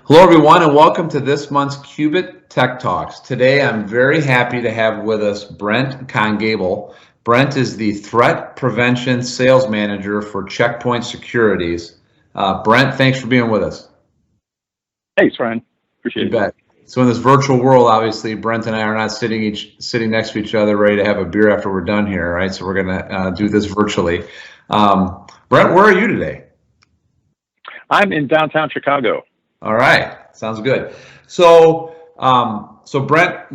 Hello, everyone, and welcome to this month's Qubit Tech Talks. Today, I'm very happy to have with us Brent Kongabel. Brent is the Threat Prevention Sales Manager for Checkpoint Securities. Brent, thanks for being with us. Thanks, Ryan. Appreciate it. You bet. So in this virtual world, obviously, Brent and I are not sitting next to each other ready to have a beer after we're done here, right? So we're going to do this virtually. Brent, where are you today? I'm in downtown Chicago. All right, sounds good. So, Brent,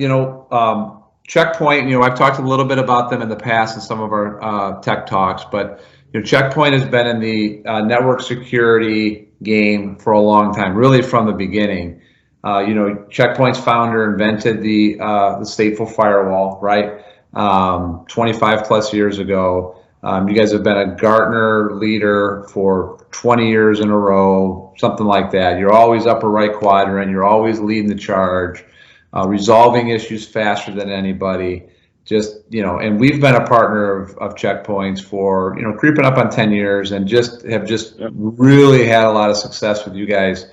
Checkpoint, I've talked a little bit about them in the past in some of our tech talks, but Checkpoint has been in the network security game for a long time, really from the beginning. Checkpoint's founder invented the stateful firewall, right? 25 plus years ago. You guys have been a Gartner leader for 20 years in a row, something like that. You're always upper right quadrant. You're always leading the charge, resolving issues faster than anybody. And we've been a partner of Checkpoints for, creeping up on 10 years and have really had a lot of success with you guys.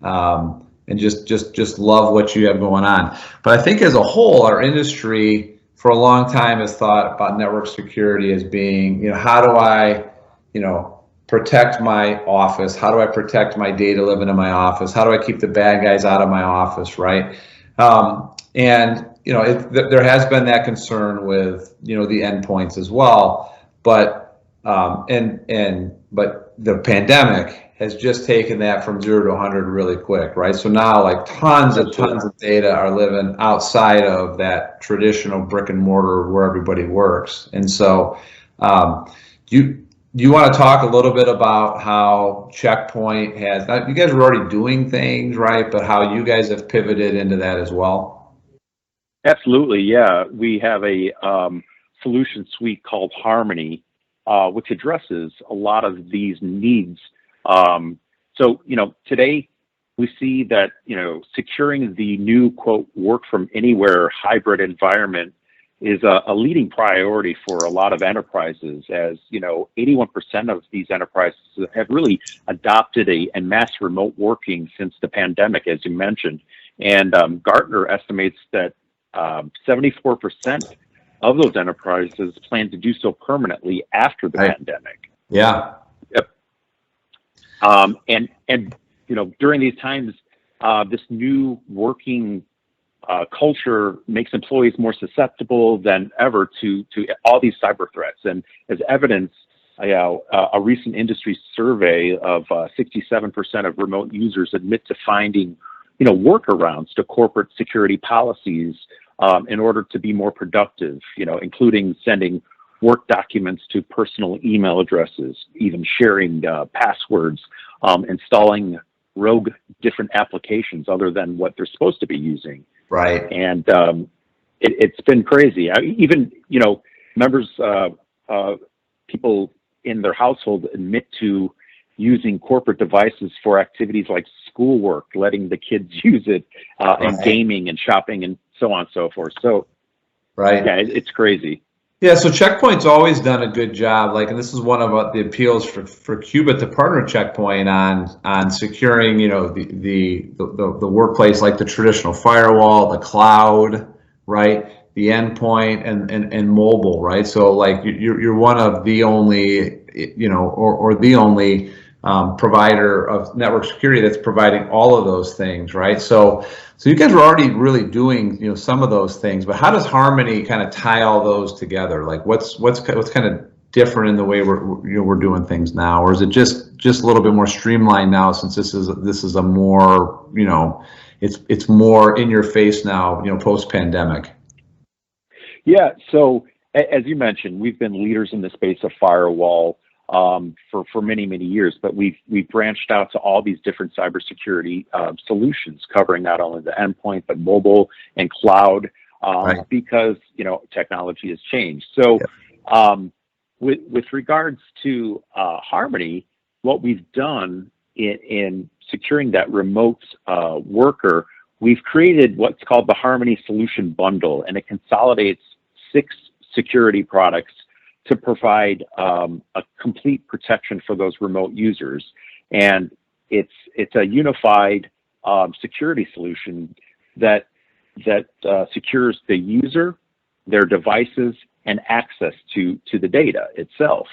And just love what you have going on. But I think as a whole, our industry for a long time has thought about network security as being, how do I, protect my office? How do I protect my data living in my office? How do I keep the bad guys out of my office, right? There has been that concern with, the endpoints as well, but the pandemic has just taken that from 0 to 100 really quick, right? So now, like tons of data are living outside of that traditional brick and mortar where everybody works. And so, you want to talk a little bit about how Checkpoint has? You guys are already doing things, right? But how you guys have pivoted into that as well? Absolutely, yeah. We have a solution suite called Harmony, which addresses a lot of these needs. Today we see that, securing the new, quote, work from anywhere hybrid environment is a leading priority for a lot of enterprises, as, 81% of these enterprises have really adopted a mass remote working since the pandemic, as you mentioned. And Gartner estimates that 74% of those enterprises plan to do so permanently after the pandemic. Yeah. Yep. During these times, this new working culture makes employees more susceptible than ever to all these cyber threats. And as evidence, a recent industry survey of 67% of remote users admit to finding, workarounds to corporate security policies in order to be more productive, including sending work documents to personal email addresses, even sharing passwords, installing rogue different applications other than what they're supposed to be using. Right. And it's been crazy. Even, members, people in their household admit to using corporate devices for activities like schoolwork, letting the kids use it, and gaming and shopping and so on and so forth. So, right. Yeah, it's crazy. Yeah, so Checkpoint's always done a good job. And this is one of the appeals for Qubit to partner Checkpoint on securing, the workplace, like the traditional firewall, the cloud, right, the endpoint, and mobile, right. So like you're one of the only, or the only provider of network security that's providing all of those things, right. So you guys are already really doing, some of those things, but how does Harmony kind of tie all those together? Like what's kind of different in the way we're doing things now, or is it just a little bit more streamlined now since this is a more, it's more in your face now, post pandemic? Yeah. So as you mentioned, we've been leaders in the space of firewall for many, many years, but we've branched out to all these different cybersecurity solutions, covering not only the endpoint, but mobile and cloud, because, technology has changed. So with regards to Harmony, what we've done in securing that remote worker, we've created what's called the Harmony Solution Bundle, and it consolidates 6 security products to provide a complete protection for those remote users. And it's a unified security solution that secures the user, their devices, and access to the data itself.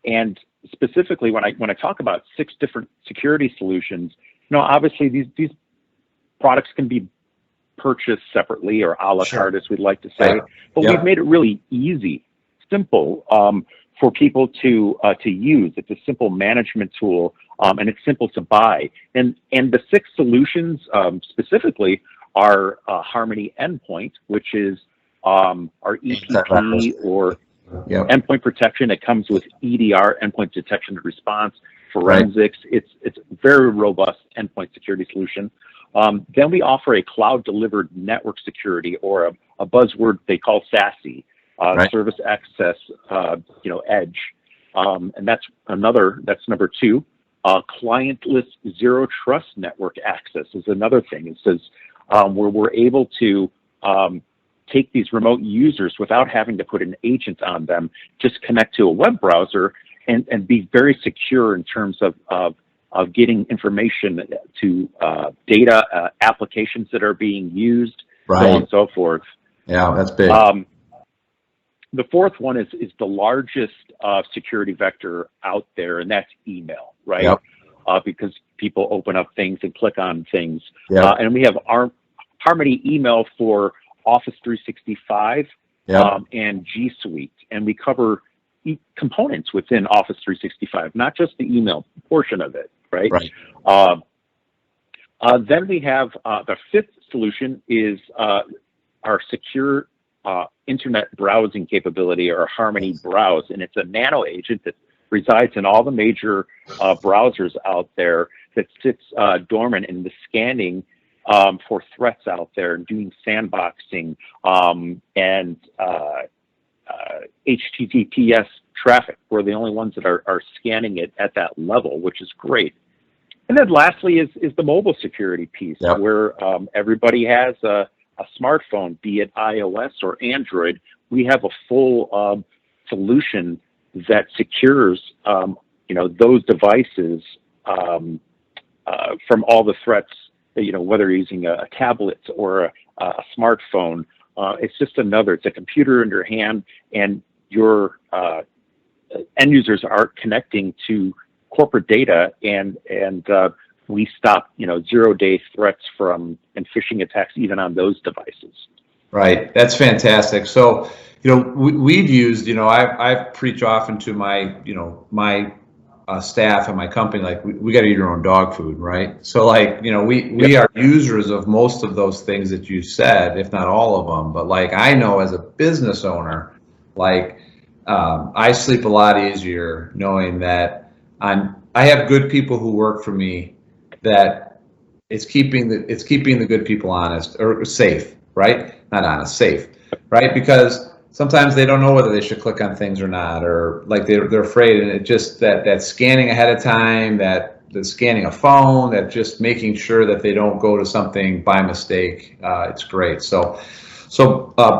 And specifically, when I talk about 6 different security solutions, obviously these products can be purchased separately or a la carte, as we'd like to say, but we've made it really easy, simple for people to use. It's a simple management tool, and it's simple to buy. And the 6 solutions specifically are Harmony Endpoint, which is our EPP or endpoint protection. It comes with EDR, endpoint detection and response, forensics. It's a very robust endpoint security solution. Then we offer a cloud-delivered network security, or a buzzword they call SASE, service access, edge, and that's number 2. Clientless zero trust network access is another thing. It says where we're able to take these remote users without having to put an agent on them, just connect to a web browser and be very secure in terms of getting information to data, applications that are being used, so on and so forth. Yeah, that's big. The 4th one is the largest security vector out there, and that's email, right? Because people open up things and click on things. And we have our Harmony Email for Office 365 and G Suite, and we cover components within Office 365, not just the email portion of it, right? Then we have the 5th solution is our secure internet browsing capability, or Harmony Browse, and it's a nano agent that resides in all the major browsers out there that sits dormant in the scanning for threats out there, and doing sandboxing and HTTPS traffic. We're the only ones that are scanning it at that level, which is great. And then lastly is the mobile security piece, where everybody has a smartphone, be it iOS or Android. We have a full solution that secures those devices from all the threats, whether you're using a tablet or a smartphone. It's a computer in your hand, and your end users are connecting to corporate data, and we stop 0-day threats and phishing attacks even on those devices. Right, that's fantastic. So we've used, I preach often to my my staff and my company, like we got to eat our own dog food, right? So we are users of most of those things that you said, if not all of them. But I know as a business owner, I sleep a lot easier knowing that I have good people who work for me, that it's keeping the good people honest or safe, right? Not honest, safe, right? Because sometimes they don't know whether they should click on things or not, or they're afraid, and it just that scanning ahead of time, that the scanning a phone, that just making sure that they don't go to something by mistake. It's great. So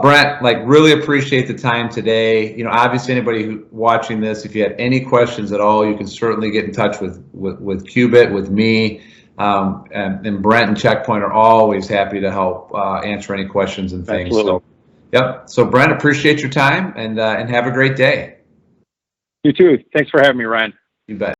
Brent, really appreciate the time today. Obviously anybody who watching this, if you have any questions at all, you can certainly get in touch with Qubit, with me, and Brent and Checkpoint are always happy to help answer any questions and things. Absolutely. So Brent, appreciate your time, and have a great day. You too. Thanks for having me, Ryan. You bet.